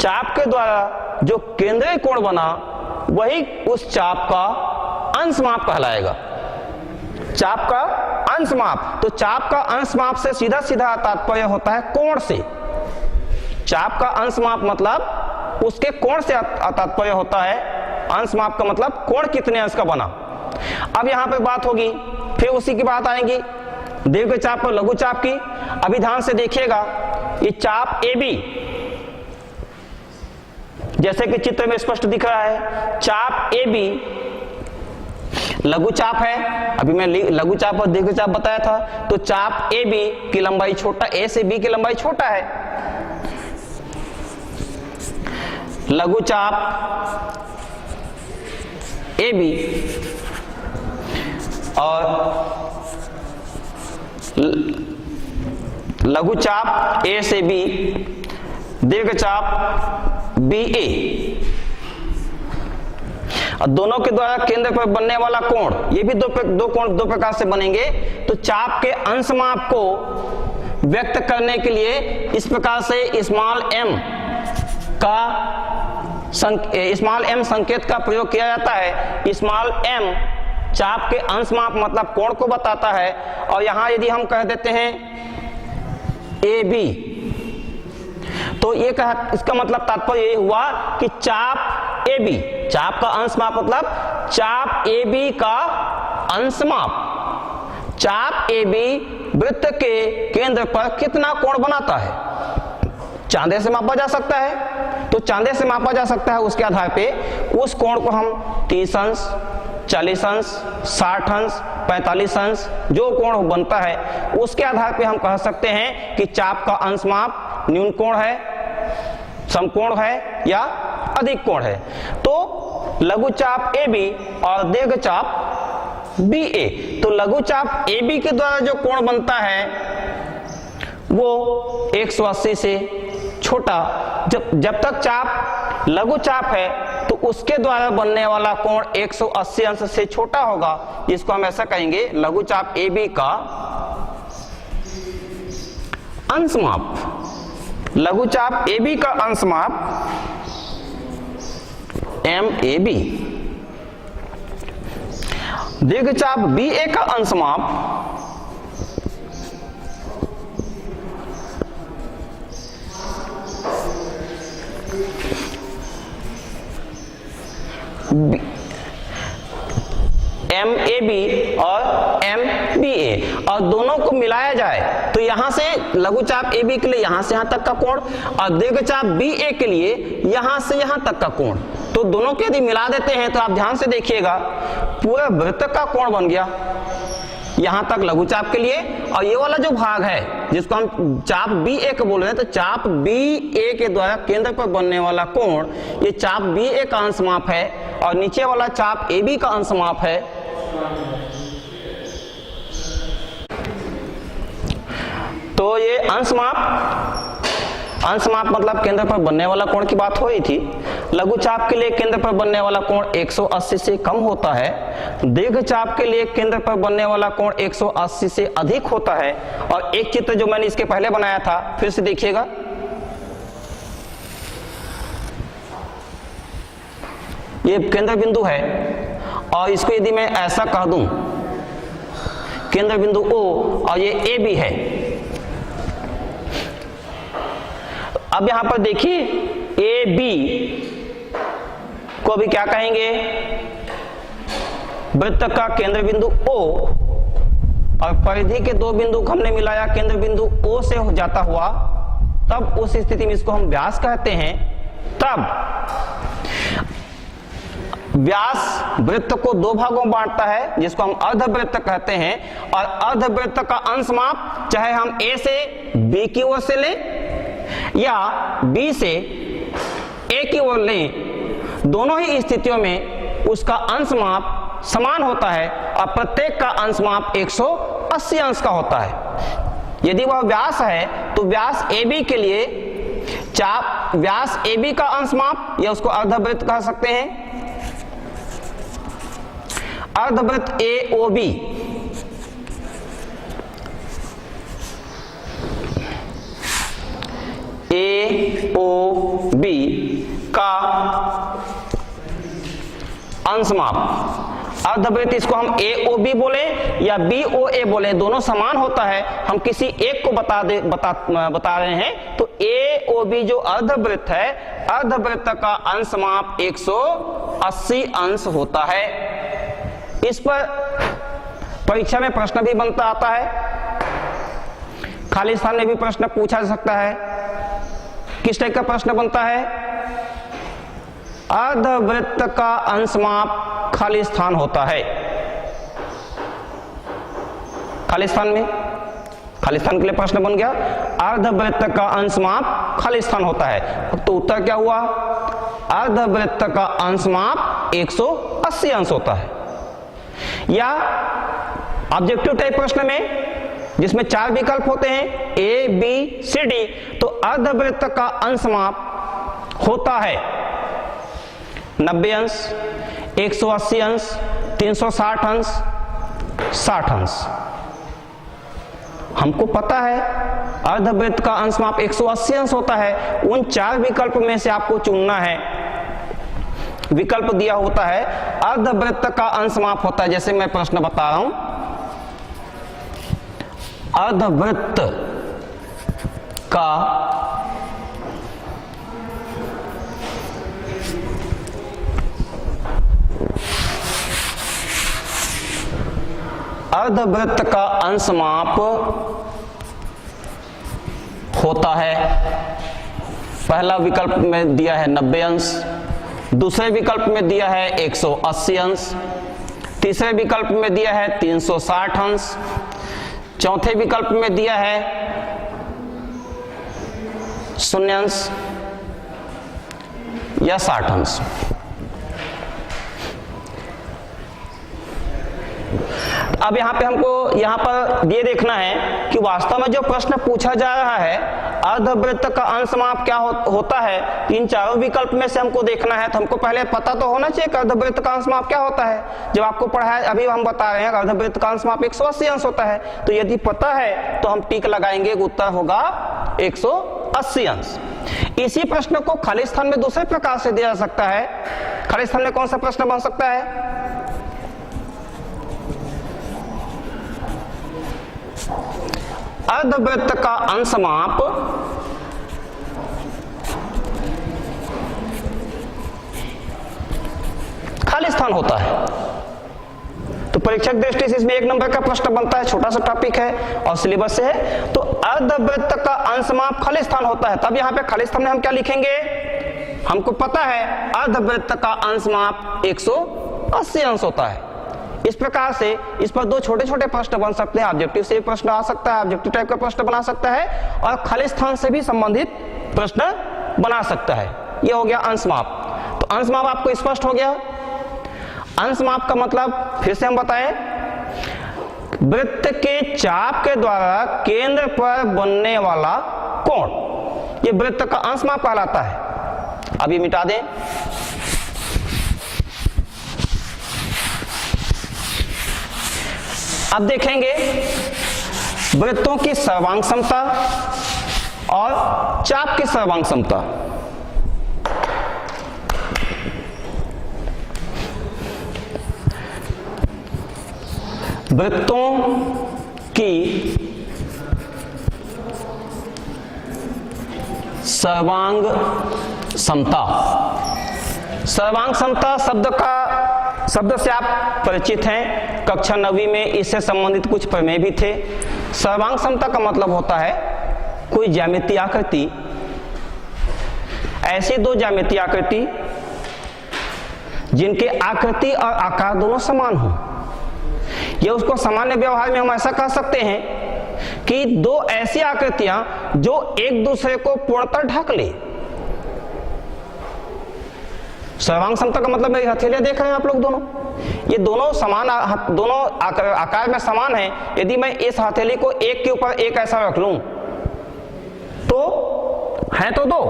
चाप के द्वारा जो केंद्रीय कोण बना वही उस चाप का अंशमाप कहलाएगा, चाप का अंशमाप। तो चाप का अंशमाप से सीधा सीधा तात्पर्य होता है कोण से। चाप का अंशमाप मतलब उसके कोण से तात्पर्य होता है, अंशमाप का मतलब कोण कितने अंश का बना। अब यहां पे बात होगी, फिर उसी की बात आएगी दीर्घ चाप और लघु चाप की। अभी ध्यान से देखिएगा, ये चाप ए बी जैसे कि चित्र में स्पष्ट दिख रहा है, चाप ए बी लघु चाप है। अभी मैं लघु चाप और दीर्घ चाप बताया था। तो चाप ए बी की लंबाई छोटा, ए से बी की लंबाई छोटा है। लघु चाप ए बी और लघु चाप ए से बी, दीर्घ चाप बी ए, और दोनों के द्वारा केंद्र पर बनने वाला कोण, ये भी दो कोण दो प्रकार से बनेंगे। तो चाप के अंशमाप को व्यक्त करने के लिए इस प्रकार से स्मॉल एम संकेत का प्रयोग किया जाता है। स्मॉल एम चाप के अंशमाप मतलब कोण को बताता है। और यहां यदि हम कह देते हैं ए बी, तो ये इसका मतलब तात्पर्य ये हुआ कि चाप ए बी, चाप का अंशमाप मतलब चाप ए बी का अंशमाप, चाप ए बी वृत्त के केंद्र पर कितना कोण बनाता है, चांदे से मापा जा सकता है। तो चांदे से मापा जा सकता है, उसके आधार पे उस कोण को हम 30 अंश, 40 अंश, 60 अंश, 45 अंश जो कोण बनता है उसके आधार पे हम कह सकते हैं कि चाप का अंशमाप न्यून कोण है, समकोण है या अधिक कोण है। तो लघु चाप ए बी और दीर्घ चाप बी ए। तो लघु चाप ए बी के द्वारा जो कोण बनता है वो 180 से छोटा, जब तक चाप लघु चाप है तो उसके द्वारा बनने वाला कोण 180 अंश से छोटा होगा, जिसको हम ऐसा कहेंगे लघु चाप ए बी का अंशमाप। लघु चाप ए बी का अंशमाप एम ए बी, दीर्घ चाप बी ए का अंशमाप एम ए बी और एम बी ए, और दोनों को मिलाया जाए तो यहां से लघु चाप ए बी के लिए यहां से यहां तक का कोण और दीर्घ चाप बी ए के लिए यहां से यहां तक का कोण। तो दोनों के यदि मिला देते हैं तो आप ध्यान से देखिएगा पूरा वृत्त का कोण बन गया यहां तक लघु चाप के लिए। और ये वाला जो भाग है जिसको हम चाप बी ए को बोल रहे हैं, तो चाप बी ए के द्वारा केंद्र पर बनने वाला कोण ये चाप बी ए का अंशमाप है और नीचे वाला चाप ए बी का अंशमाप है। तो ये अंशमाप मतलब केंद्र पर बनने वाला कोण की बात हो रही थी। लघु चाप के लिए केंद्र पर बनने वाला कोण 180 से कम होता है, दीर्घ चाप के लिए केंद्र पर बनने वाला कोण 180 से अधिक होता है। और एक चित्र जो मैंने इसके पहले बनाया था फिर से देखिएगा, ये केंद्र बिंदु है और इसको यदि मैं ऐसा कह दूं केंद्र बिंदु O और ये ए बी है। अब यहां पर देखिए ए बी को भी क्या कहेंगे, वृत्त का केंद्र बिंदु O और परिधि के दो बिंदु को हमने मिलाया केंद्र बिंदु O से हो जाता हुआ, तब उस स्थिति में इसको हम व्यास कहते हैं। तब व्यास वृत्त को दो भागों में बांटता है, जिसको हम अर्धवृत्त कहते हैं। और अर्धवृत्त का अंश माप चाहे हम ए से बी की ओर से लें या बी से ए की ओर लें, दोनों ही स्थितियों में उसका अंश माप समान होता है और प्रत्येक का अंश माप 180 अंश का होता है। यदि वह व्यास है तो व्यास AB के लिए व्यास AB का अंश माप या उसको अर्धवृत्त कह सकते हैं। अर्धवृत्त AOB का अंश माप, अर्धवृत्त इसको हम AOB बोले या BOA बोले, दोनों समान होता है। हम किसी एक को बता रहे हैं तो AOB जो अर्धवृत्त है, अर्धवृत्त का अंश माप 180 अंश होता है। इस पर परीक्षा में प्रश्न भी बनता आता है, खाली स्थान में भी प्रश्न पूछा जा सकता है। किस टाइप का प्रश्न बनता है? अर्धवृत्त का अंश माप खाली स्थान होता है। खाली स्थान के लिए प्रश्न बन गया, अर्धवृत्त का अंश माप खाली स्थान होता है। तो उत्तर क्या हुआ? अर्धवृत्त का अंश माप 180 अंश होता है। या ऑब्जेक्टिव टाइप प्रश्न में जिसमें 4 विकल्प होते हैं A, B, C, D, तो अर्धवृत्त का अंश माप होता है 90 अंश, 180 अंश, 360 अंश, 60 अंश। हमको पता है अर्धवृत्त का अंश माप 180 अंश होता है। उन 4 विकल्प में से आपको चुनना है। विकल्प दिया होता है अर्धवृत्त का अंश माप होता है, जैसे मैं प्रश्न बता रहा हूं, अर्धवृत्त का अंश माप होता है। पहला विकल्प में दिया है 90 अंश, दूसरे विकल्प में दिया है 180 अंश, तीसरे विकल्प में दिया है 360 अंश, चौथे विकल्प में दिया है 0 अंश या 60 अंश। अब यहाँ पे हमको यहाँ पर ये देखना है कि वास्तव में जो प्रश्न पूछा जा रहा है अर्धवृत्त का अंश माप क्या होता है। इन चारों विकल्प में से हमको देखना है, तो हमको पहले पता तो होना चाहिए कि अर्धवृत्त का अंश माप क्या होता है। जब आपको पढ़ाया, अभी हम बता रहे हैं अर्धवृत्त का अंश माप 180 अंश होता है, तो यदि पता है तो हम टिक लगाएंगे, उत्तर होगा 180 अंश। इसी प्रश्न को खाली स्थान में दूसरे प्रकार से दिया जा सकता है। खाली स्थान में कौन सा प्रश्न बन सकता है? अर्धवृत्त का अंश माप खाली स्थान होता है। तो परीक्षक दृष्टि से इसमें 1 नंबर का प्रश्न बनता है, छोटा सा टॉपिक है और सिलेबस से है। तो अर्धवृत्त का अंश माप खाली स्थान होता है। तब यहाँ पे खाली स्थान में हम क्या लिखेंगे? हमको पता है अर्धवृत्त का अंश माप 180 अंश होता है। इस प्रकार से इस पर 2 छोटे छोटे प्रश्न बन सकते हैं। ऑब्जेक्टिव से भी प्रश्न आ सकता है, ऑब्जेक्टिव टाइप का प्रश्न बना सकता है और खाली स्थान से भी संबंधित प्रश्न बना सकता है। यह हो गया अंश माप। तो अंश माप आपको स्पष्ट हो गया। अंश माप का मतलब फिर से हम बताएं, वृत्त के चाप के द्वारा केंद्र पर बनने वाला कोण, यह वृत्त का अंश माप कहलाता है। अभी मिटा दें। अब देखेंगे वृत्तों की सर्वांग समता और चाप की सर्वांग समता। वृत्तों की सर्वांग समता। सर्वांग समता शब्द से आप परिचित हैं, कक्षा 9वीं में इससे संबंधित कुछ प्रमेय भी थे। सर्वांग समता का मतलब होता है कोई ज्यामितीय आकृति, ऐसी 2 ज्यामितीय आकृति जिनके आकृति और आकार दोनों समान हो। ये उसको सामान्य व्यवहार में हम ऐसा कह सकते हैं कि दो ऐसी आकृतियां जो एक दूसरे को पूर्णतः ढक ले। सर्वांग समता का मतलब है हथेलियां देख रहे हैं आप लोग दोनों, ये दोनों समान, दोनों आकार में समान है। यदि मैं इस हथेली को एक के ऊपर एक ऐसा रख लूं तो है तो दो,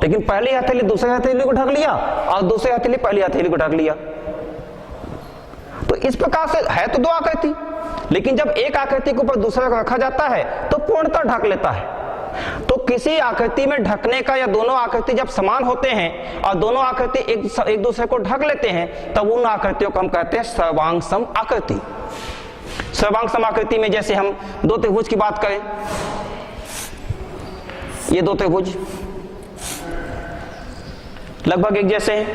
लेकिन पहली हथेली दूसरी हथेली को ढक लिया और दूसरी हथेली पहली हथेली को ढक लिया। तो इस प्रकार से है तो दो आकृति, लेकिन जब एक आकृति के ऊपर दूसरा रखा जाता है तो पूर्णतः ढक लेता है। तो किसी आकृति में ढकने का या दोनों आकृति जब समान होते हैं और दोनों आकृति एक दूसरे को ढक लेते हैं तब उन आकृतियों को हम कहते हैं सर्वांग सम आकृति। सर्वांग सम आकृति में जैसे हम दो त्रिभुज की बात करें, ये दो त्रिभुज लगभग एक जैसे हैं,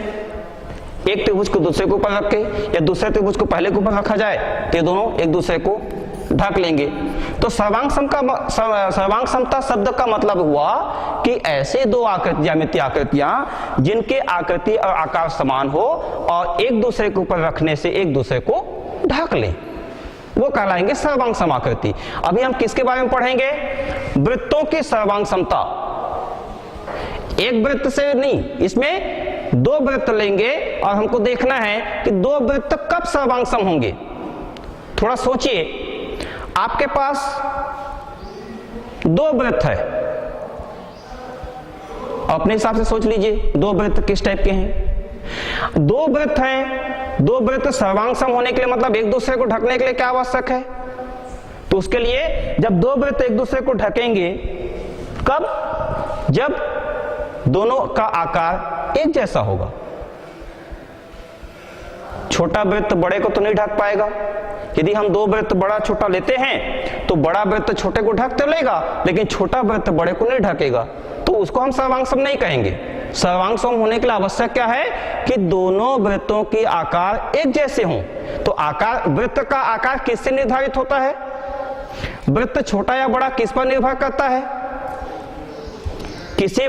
एक त्रिभुज को दूसरे के ऊपर रख के या दूसरे त्रिभुज को पहले के ऊपर रखा जाए तो ये दोनों एक दूसरे को ढक लेंगे। तो सर्वांग समता शब्द का मतलब हुआ कि ऐसे दो ज्यामितीय आकृतियां जिनके आकृति और आकार समान हो और एक दूसरे के ऊपर रखने से एक दूसरे को ढक ले, वो कहलाएंगे सर्वांग सम आकृति। अभी हम किसके बारे में पढ़ेंगे? वृत्तों की सर्वांग समता। एक वृत्त से नहीं, इसमें दो वृत्त लेंगे और हमको देखना है कि दो वृत्त कब सर्वांग सम होंगे। थोड़ा सोचिए, आपके पास दो वृत्त है, अपने हिसाब से सोच लीजिए दो वृत्त किस टाइप के हैं। दो वृत्त हैं, दो वृत्त सर्वांग सम होने के लिए मतलब एक दूसरे को ढकने के लिए क्या आवश्यक है? तो उसके लिए जब दो वृत्त एक दूसरे को ढकेंगे कब? जब दोनों का आकार एक जैसा होगा। छोटा वृत्त बड़े को तो नहीं ढक पाएगा। यदि हम दो वृत्त बड़ा छोटा लेते हैं तो बड़ा वृत्त छोटे को ढक तो लेगा, लेकिन छोटा वृत्त बड़े को नहीं ढकेगा, तो उसको हम सर्वांग सम नहीं कहेंगे। सर्वांग सम होने के लिए आवश्यक क्या है कि दोनों वृत्तों के आकार एक जैसे हों। तो आकार, वृत्त का आकार किससे निर्धारित होता है? वृत्त छोटा या बड़ा किस पर निर्भर करता है? किसी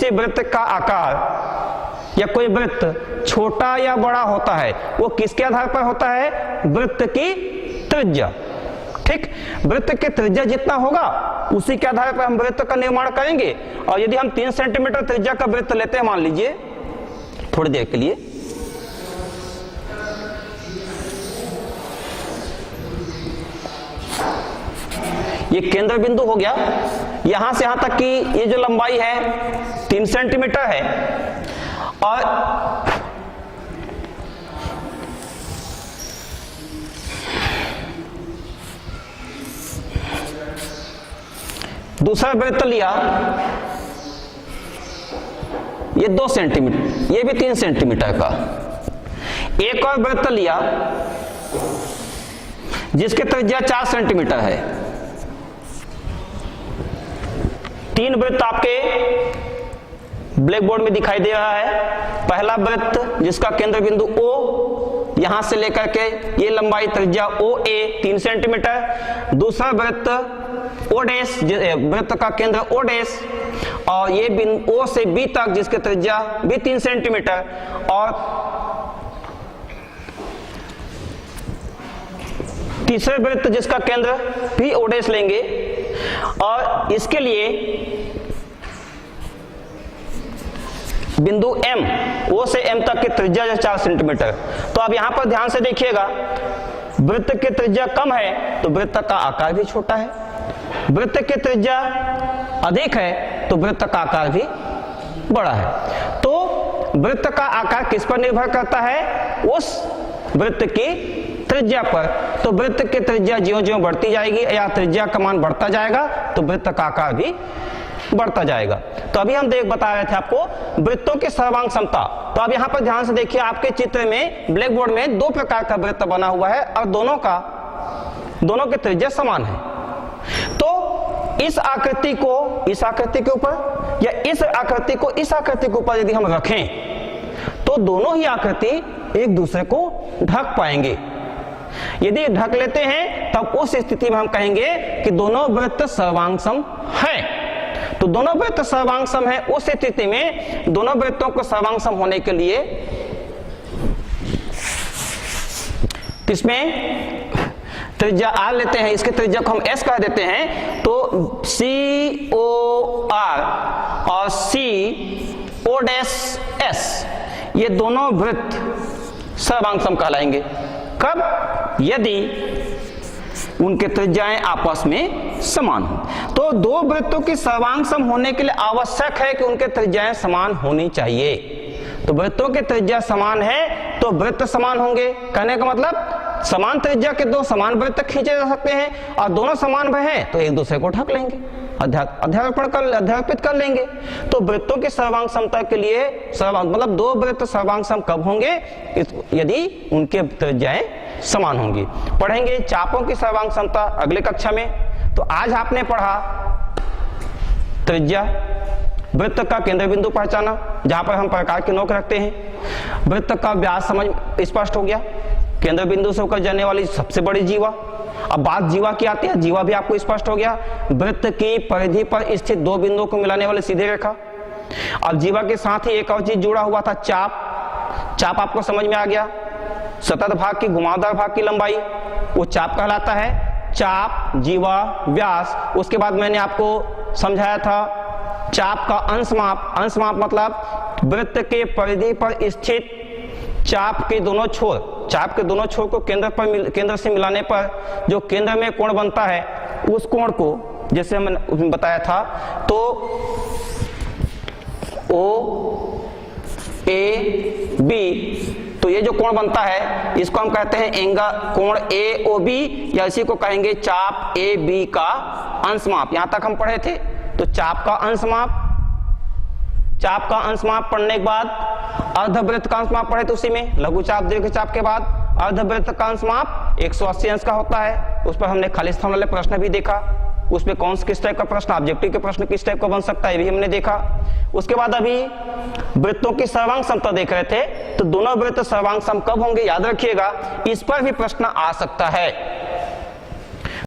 वृत्त का आकार या कोई वृत्त छोटा या बड़ा होता है वो किसके आधार पर होता है? वृत्त की त्रिज्या। ठीक, वृत्त की त्रिज्या जितना होगा उसी के आधार पर हम वृत्त का निर्माण करेंगे। और यदि हम 3 सेंटीमीटर त्रिज्या का वृत्त लेते हैं, मान लीजिए थोड़ी देर के लिए, ये केंद्र बिंदु हो गया, यहां से यहां तक की ये जो लंबाई है 3 सेंटीमीटर है और दूसरा वृत्त लिया, ये 2 सेंटीमीटर, ये भी 3 सेंटीमीटर का। एक और वृत्त लिया जिसकी त्रिज्या 4 सेंटीमीटर है। 3 वृत्त आपके ब्लैक बोर्ड में दिखाई दे रहा है। पहला वृत्त जिसका केंद्र बिंदु O, यहां से लेकर के ये लंबाई त्रिज्या OA 3 सेंटीमीटर। दूसरा वृत्त O डैश, वृत्त का केंद्र O डैश और ये बिंदु O से B तक जिसकी त्रिज्या भी 3 सेंटीमीटर। और तीसरे वृत्त जिसका केंद्र भी O डैश लेंगे और इसके लिए बिंदु M, O से M तक की त्रिज्या 4 सेंटीमीटर। तो अब यहां पर ध्यान से देखिएगा, वृत्त की त्रिज्या कम है तो वृत्त का आकार भी छोटा है, वृत्त की त्रिज्या अधिक है तो वृत्त का आकार भी बड़ा है। तो वृत्त का आकार किस पर निर्भर करता है? उस वृत्त की त्रिज्या पर। तो वृत्त की त्रिज्या ज्यों-ज्यों बढ़ती जाएगी या त्रिज्या का मान बढ़ता जाएगा तो वृत्त का आकार भी बढ़ता जाएगा। तो अभी हम बता रहे थे आपको वृत्तों की सर्वांग समता। तो अब यहाँ पर ध्यान से देखिए, आपके चित्र में ब्लैक बोर्ड में 2 प्रकार का वृत्त बना हुआ है और दोनों की त्रिज्या समान है। तो इस आकृति को इस आकृति के ऊपर या इस आकृति को इस आकृति के ऊपर यदि हम रखें तो दोनों ही आकृति एक दूसरे को ढक पाएंगे। यदि ढक लेते हैं तब उस स्थिति में हम कहेंगे कि दोनों वृत्त सर्वांग सम हैं। तो तो दोनों वृत्त सर्वांग सम है। उस स्थिति में दोनों वृत्तों को सर्वांग सम होने के लिए इसमें त्रिज्या R लेते हैं, इसके त्रिज्या को हम S कह देते हैं। तो COR और CO'S ये दोनों वृत्त सर्वांग सम कहलाएंगे। कब? यदि उनके त्रिज्याएं आपस में समान हो। तो दो वृत्तों की सर्वांग सम होने के लिए आवश्यक है कि उनके त्रिज्याएं समान होनी चाहिए। तो वृत्तों की त्रिज्या समान है तो वृत्त समान होंगे। कहने का मतलब समान त्रिज्या के दो समान वृत्त खींचे जा सकते हैं और दोनों समान भय हैं तो एक दूसरे को ढक लेंगे, अध्यारोपित कर लेंगे। तो वृत्तों की सर्वांग समता के लिए मतलब दो वृत्त सर्वांग सम कब होंगे? यदि उनके त्रिज्याएं समान होंगी। पढ़ेंगे चापों की सर्वांग समता अगले कक्षा में। तो आज आपने पढ़ा त्रिज्या, वृत्त का केंद्र बिंदु पहचाना जहां पर हम प्रकार की नोक रखते हैं, वृत्त का व्यास समझ स्पष्ट हो गया, केंद्र बिंदु से होकर जाने वाली सबसे बड़ी जीवा। अब बात जीवा की आती है, जीवा भी आपको स्पष्ट हो गया, वृत्त की परिधि पर स्थित दो बिंदुओं को मिलाने वाली सीधी रेखा। अब जीवा के साथ ही एक और चीज जुड़ा हुआ था, चाप। चाप आपको समझ में आ गया, सतत भाग की घुमावदार भाग की लंबाई वो चाप कहलाता है। चाप, जीवा, व्यास। उसके बाद मैंने आपको समझाया था चाप का अंश माप। अंश माप मतलब वृत्त के परिधि पर स्थित चाप के दोनों छोर, चाप के दोनों छोर को केंद्र से मिलाने पर जो केंद्र में कोण बनता है उस कोण को जैसे मैंने बताया था तो OAB, तो ये जो कोण बनता है इसको हम कहते हैं कोण AOB या इसी को कहेंगे चाप AB का अंश माप। यहां तक हम पढ़े थे। तो चाप का अंश माप, चाप का अंश माप पढ़ने के बाद अर्धवृत्त का अंश माप पढ़े थे उसी में, लघु चाप दीर्घ चाप के बाद अर्धवृत्त का अंश माप 180 अंश का होता है। उस पर हमने खाली स्थान वाले प्रश्न भी देखा, उसमें कौन किस टाइप का प्रश्न, ऑब्जेक्टिव के प्रश्न किस टाइप का बन सकता है ये भी हमने देखा। उसके बाद अभी वृत्तों की सर्वांग समता देख रहे थे। तो दोनों वृत्त सर्वांग सम कब होंगे याद रखिएगा, इस पर भी प्रश्न आ सकता है।